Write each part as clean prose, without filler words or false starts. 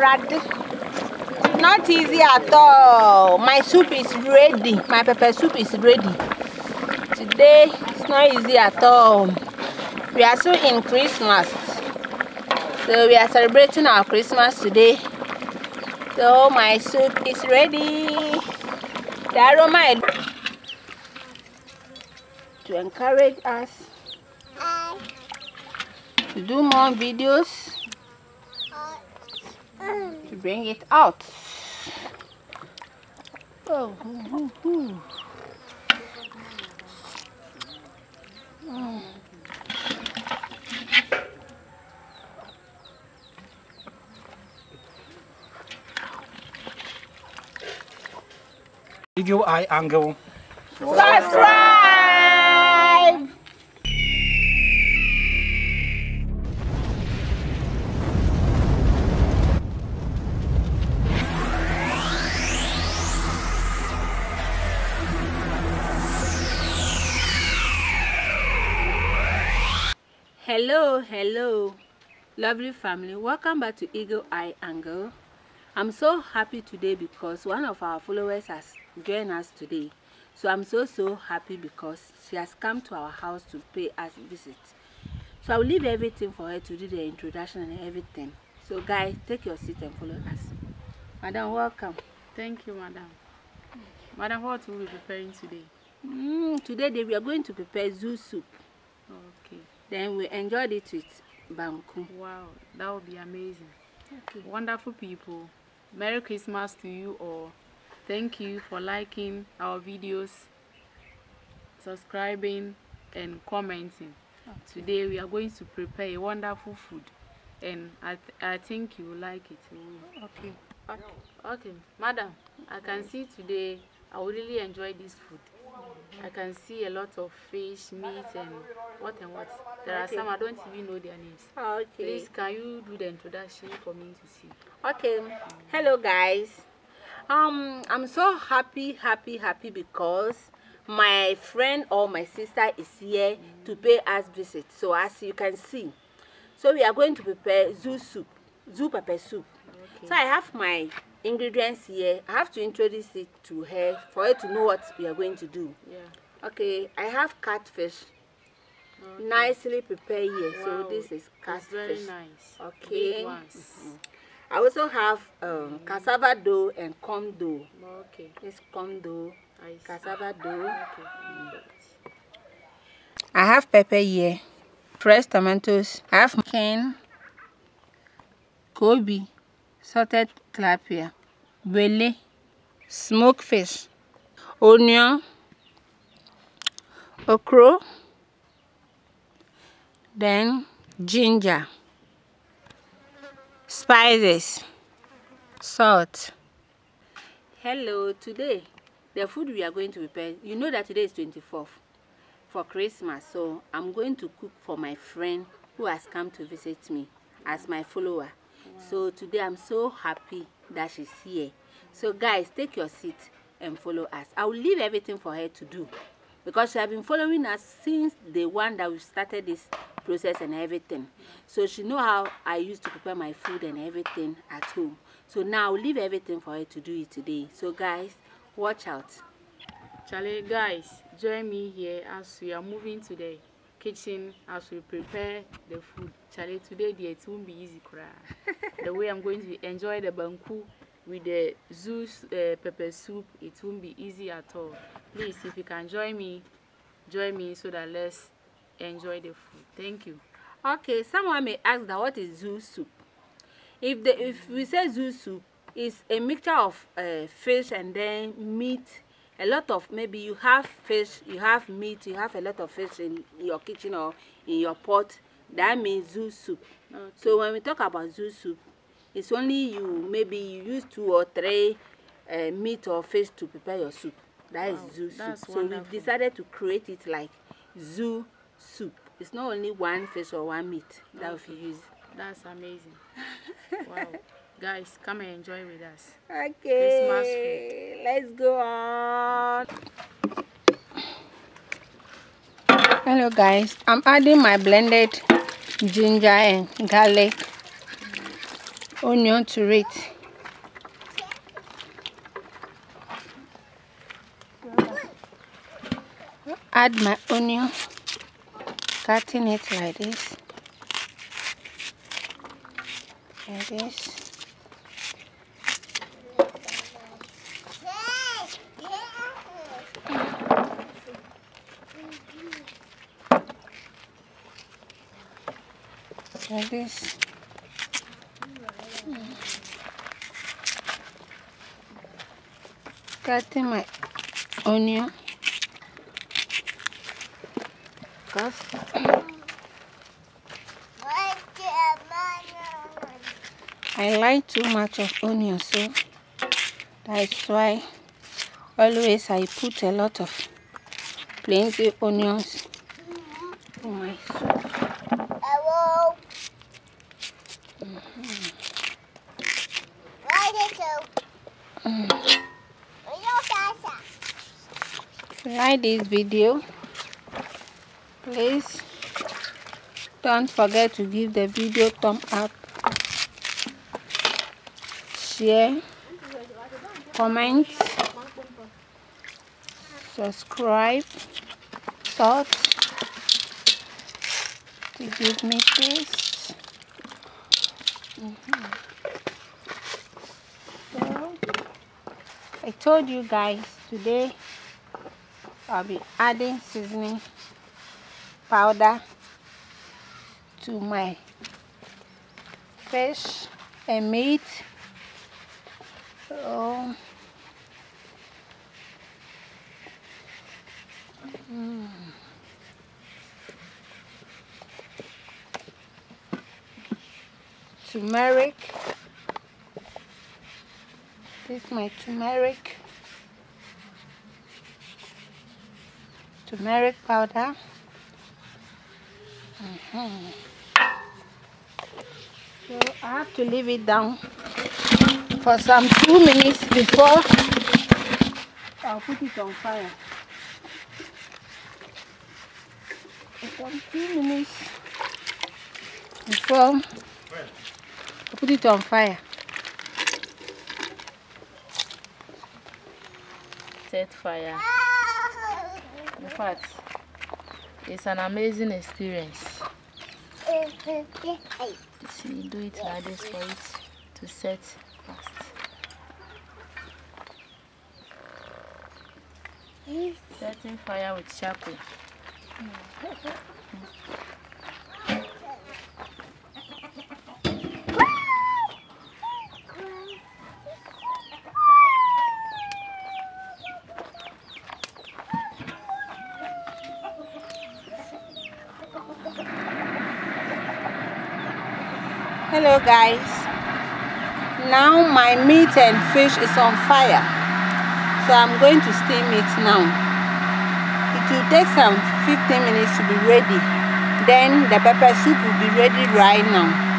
Not easy at all. My soup is ready. My pepper soup is ready. Today it's not easy at all. We are still in Christmas, so we are celebrating our Christmas today. So my soup is ready. The aroma to encourage us to do more videos, to bring it out. Oh, Eagle Eye Angle. Subscribe! Hello, lovely family. Welcome back to Eagle Eye Angle. I'm so happy today because one of our followers has joined us today. So I'm so happy because she has come to our house to pay us a visit. So I'll leave everything for her to do the introduction and everything. So guys, take your seat and follow us. Madam, welcome. Thank you, madam. Madam, what will we be preparing today? Today we are going to prepare zoo soup. Okay. Then we enjoyed it with Banku. Wow, that would be amazing. Okay. Wonderful people. Merry Christmas to you all. Thank you for liking our videos, subscribing and commenting. Okay. Today we are going to prepare a wonderful food and I think you will like it. Okay. Okay, madam, I can see today I will really enjoy this food. I can see a lot of fish, meat, and what. There are some I don't even know their names. Okay. Please, can you do the introduction for me to see? Okay. Hello, guys. I'm so happy because my friend or my sister is here to pay us visit. So as you can see, so we are going to prepare zoo pepper soup. Okay. So I have my ingredients here. I have to introduce it to her for her to know what we are going to do. Yeah. Okay, I have catfish. Okay. Nicely prepared here. Wow. So this is catfish. Very nice. Okay. Big ones. I also have cassava dough and corn dough. Okay. This corn dough, cassava dough. Okay. I have pepper here, fresh tomatoes. I have cane, Kobe, salted tilapia, bele, smoked fish, onion, okra, then ginger, spices, salt. Hello, today the food we are going to prepare, you know that today is 24th for Christmas, so I'm going to cook for my friend who has come to visit me as my follower. Wow. So today I'm so happy that she's here. So guys, take your seat and follow us. I will leave everything for her to do because she has been following us since the one that we started this process and everything. So she know how I used to prepare my food and everything at home. So now I'll leave everything for her to do it today. So guys, watch out. Charlie, guys, join me here as we are moving to the kitchen as we prepare the food. Charlie, today it won't be easy. The way I'm going to enjoy the banku with the zoo pepper soup, it won't be easy at all. Please, if you can join me so that let's enjoy the food. Thank you. Okay, someone may ask that what is zoo soup? If we say zoo soup, it's a mixture of fish and then meat. A lot of, maybe you have fish, you have meat, you have a lot of fish in your kitchen or in your pot. That means zoo soup. Okay. So when we talk about zoo soup, it's only maybe you use 2 or 3 meat or fish to prepare your soup. That is zoo soup. So we decided to create it like zoo soup. It's not only 1 fish or 1 meat that we use. That's amazing. Wow. Guys, come and enjoy with us. Okay. Christmas food. Let's go on. Hello guys, I'm adding my blended ginger and garlic onion to it. Add my onion, cutting it like this. Like this. Like this. Cutting my onion. Because I like too much of onion, so that's why always I put a lot of plenty onions in my soup. If you like this video, please don't forget to give the video thumb up, share, comment, subscribe, salt to give me taste. So I told you guys today I'll be adding seasoning powder to my fish and meat. So turmeric. This is my turmeric powder. So I have to leave it down for some 2 minutes before I'll put it on fire. For some 2 minutes before I put it on fire. Set fire. In fact, it's an amazing experience. See, do it like this for it to set fast. Setting fire with charcoal. Hello guys, now my meat and fish is on fire, so I'm going to steam it now. It will take some 15 minutes to be ready, then the pepper soup will be ready right now.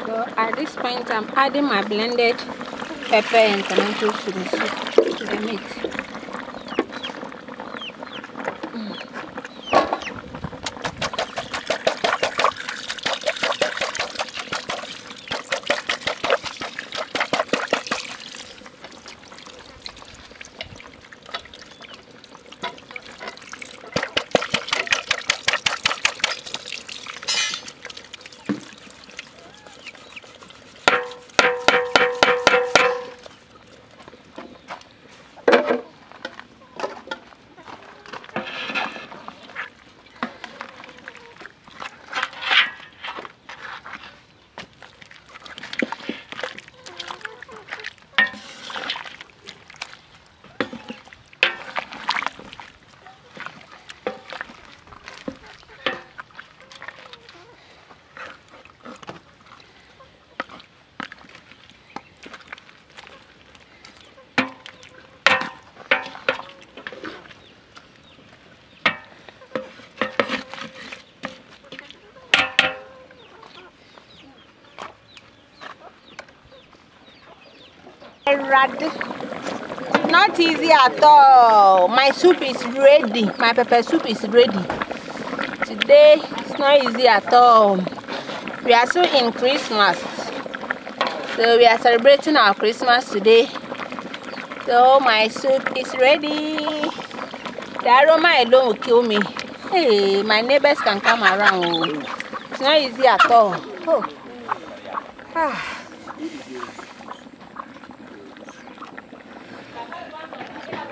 So at this point, I'm adding my blended pepper and tomatoes to the soup, to the meat. Not easy at all. My soup is ready. My pepper soup is ready. Today it's not easy at all. We are still in Christmas. So we are celebrating our Christmas today. So my soup is ready. The aroma alone will kill me. Hey, my neighbors can come around. It's not easy at all. Oh.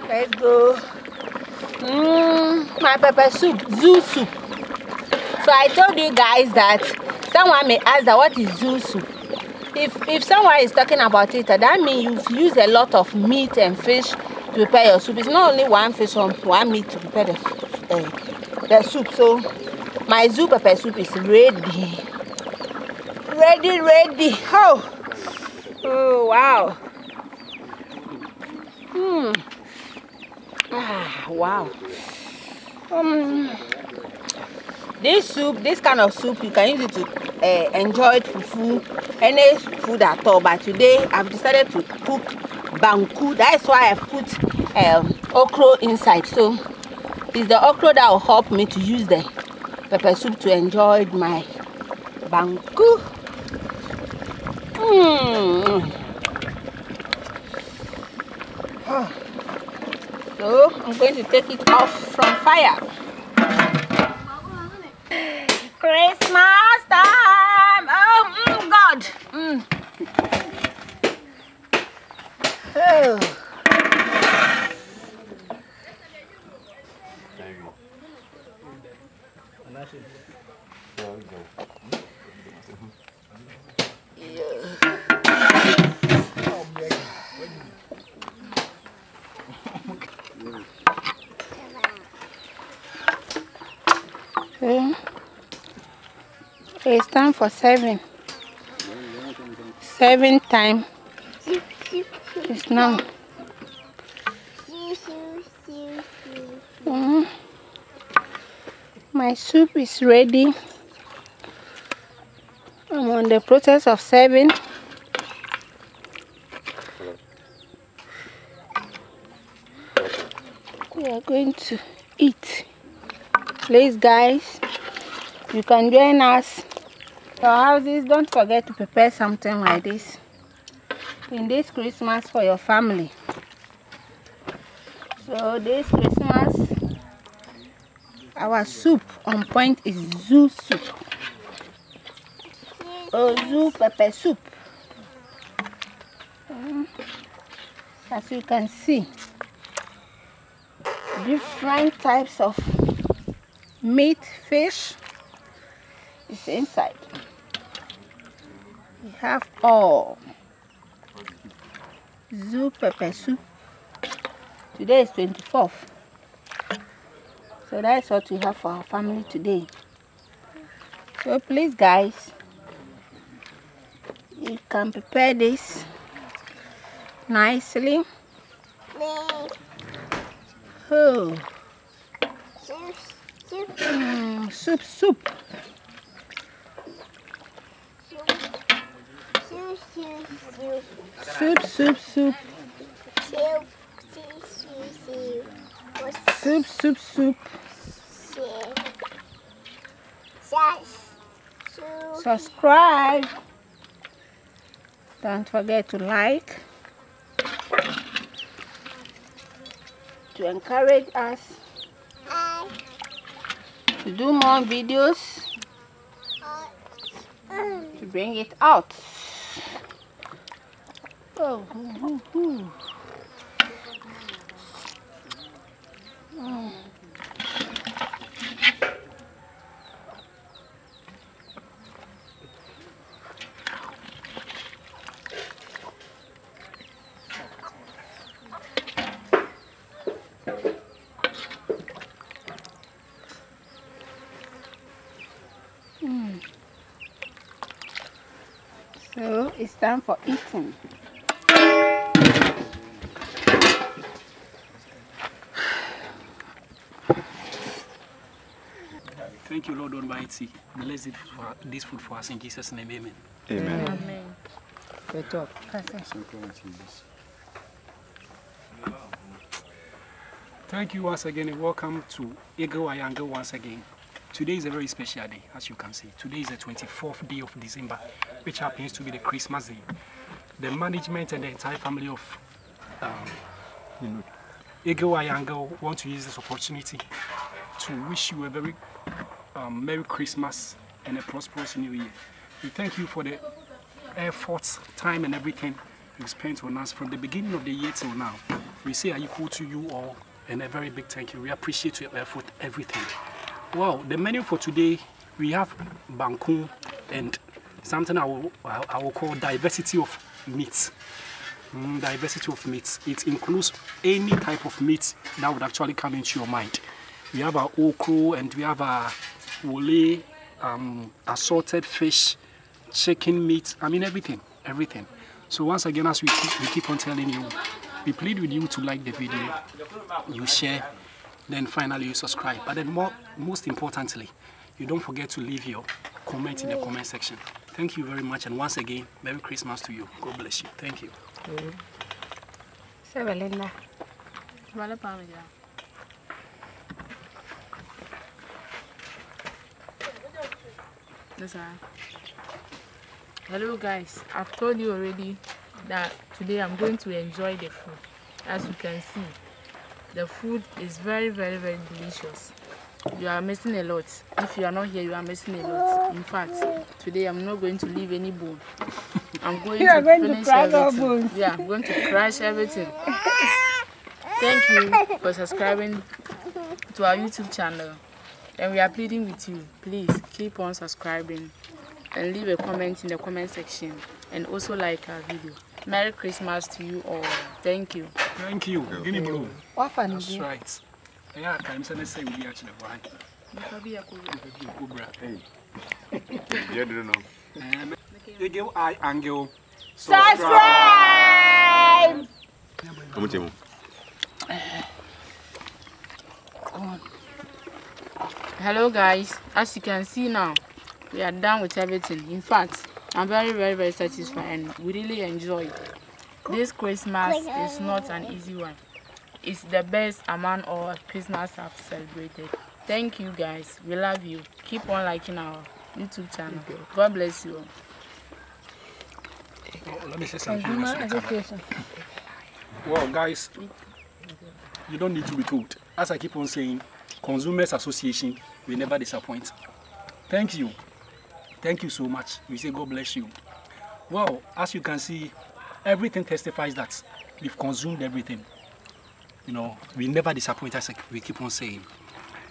Let's go. My pepper soup, zoo soup. So I told you guys that someone may ask that what is zoo soup. If someone is talking about it, that means you've used a lot of meat and fish to prepare your soup. It's not only one fish or one meat to prepare the soup. So my zoo pepper soup is ready. Ready. Oh wow. Wow. This kind of soup, you can use it to enjoy it fufu, any food at all. But today I've decided to cook banku. That's why I put okra inside. So it's the okra that will help me to use the pepper soup to enjoy my banku. So I'm going to take it off from fire. Christmas time! Oh, God! Oh. It's time for 7. 7 time. It's now. My soup is ready. I'm on the process of serving. We are going to eat. Please, guys, you can join us. Your houses, don't forget to prepare something like this in this Christmas for your family. So this Christmas, our soup on point is zoo soup. Zoo pepper soup. As you can see, different types of meat, fish is inside. We have all. Zoo pepper soup. Today is 24th. So that's what we have for our family today. So please, guys, you can prepare this nicely. Oh. Soup. Soup. Subscribe. Don't forget to like, to encourage us to do more videos, to bring it out. Oh. So it's time for eating. Thank you, Lord Almighty. Bless this food for us in Jesus' name. Amen. Amen. Amen. Good job. Thank you once again and welcome to Eagle Eye Angle once again. Today is a very special day, as you can see. Today is the 24th day of December, which happens to be the Christmas day. The management and the entire family of Eagle Eye Angle want to use this opportunity to wish you a very Merry Christmas and a prosperous New Year. We thank you for the efforts, time and everything you spent on us from the beginning of the year till now. We say are equal to you all and a very big thank you. We appreciate your effort, everything. Wow, the menu for today, we have Banku and something I will call diversity of meats. Diversity of meats. It includes any type of meat that would actually come into your mind. We have our okro and we have our wole, assorted fish, chicken meat, I mean everything. So once again, as we keep on telling you, we plead with you to like the video, you share, then finally you subscribe. But then most importantly, you don't forget to leave your comment in the comment section. Thank you very much, and once again, Merry Christmas to you. God bless you. Thank you. Hello guys, I've told you already that today I'm going to enjoy the food. As you can see, the food is very delicious. You are missing a lot. If you are not here, you are missing a lot. In fact, today I'm not going to leave any bone. I'm going to finish everything. Yeah, I'm going to crush everything. Thank you for subscribing to our YouTube channel. And we are pleading with you, please keep on subscribing and leave a comment in the comment section and also like our video. Merry Christmas to you all. Thank you. Thank you. Guinea blue. That's right. Yeah, I'm saying say we actually right. You don't know. Eagle Eye Angle. Subscribe! Hello guys, as you can see now, we are done with everything. In fact, I'm very satisfied and we really enjoy. This Christmas is not an easy one. It's the best among all Christmas I've celebrated. Thank you guys. We love you. Keep on liking our YouTube channel. God bless you all. Let me say something. Well, guys, you don't need to be told. As I keep on saying, Consumers Association will never disappoint. Thank you. Thank you so much. We say God bless you. Well, as you can see, everything testifies that we've consumed everything. You know, we never disappoint, as we keep on saying.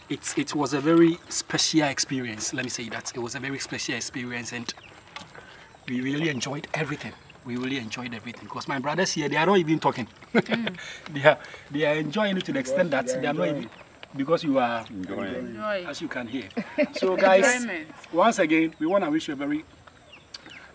It was a very special experience. Let me say that. It was a very special experience and we really enjoyed everything. We really enjoyed everything because my brothers here, they are not even talking. They are enjoying it to the extent that they are not even, because you are enjoying, as you can hear. So guys, once again, we want to wish you a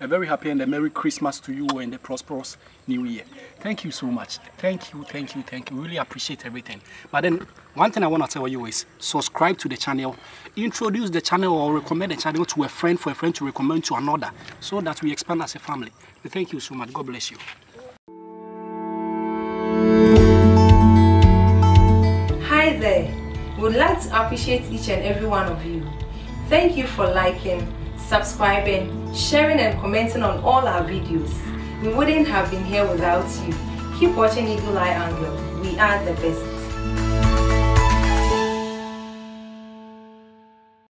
very happy and a Merry Christmas to you and a prosperous New Year. Thank you so much. Thank you. We really appreciate everything. But then, one thing I want to tell you is subscribe to the channel, introduce the channel or recommend the channel to a friend, for a friend to recommend to another, so that we expand as a family. Thank you so much. God bless you. Hi there. We would like to appreciate each and every one of you. Thank you for liking, subscribing, sharing and commenting on all our videos. We wouldn't have been here without you. Keep watching Eagle Eye Angle. We are the best.